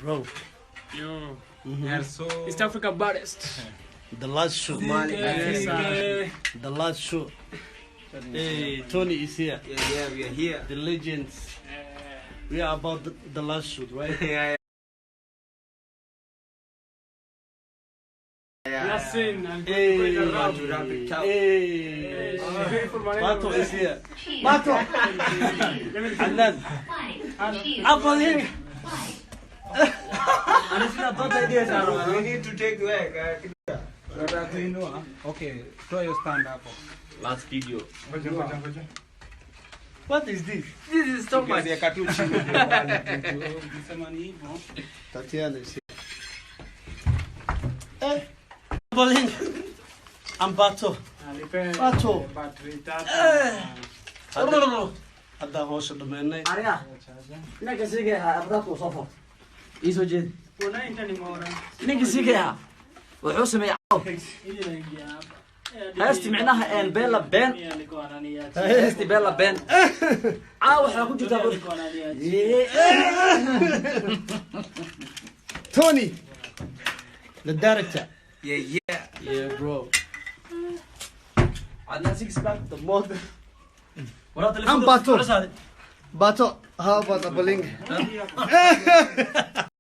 bro. Yo, So East Africa baddest. The last show. Yes, sir. The last show. Hey, Tony is here. yeah, we are here. The legends. We are about the last shoot, right? Yeah, Last scene. I'm Hey, going to wrap. to wrap it up. hey. Hey, for my Bato is here. Bato. And then Apple here. We need to take work. Okay, throw your stand up. Last video. What is this? This is so much. Tatiana is here. Hey, Apple here. I'm Bato. Bato. Hadda hoosha dhameynay. Ariga. Ninka sigaha abdaadku soo fort. Iso jeed. Ninka sigaha. Wuxuu sameeyay هاستي معناها ان بيلا بين هاستي بيلا بين waxa ku jirta Tony, the director. Yeah. Bro. عندنا 6 باك The model. I'm Bato. Bato, how about Apple?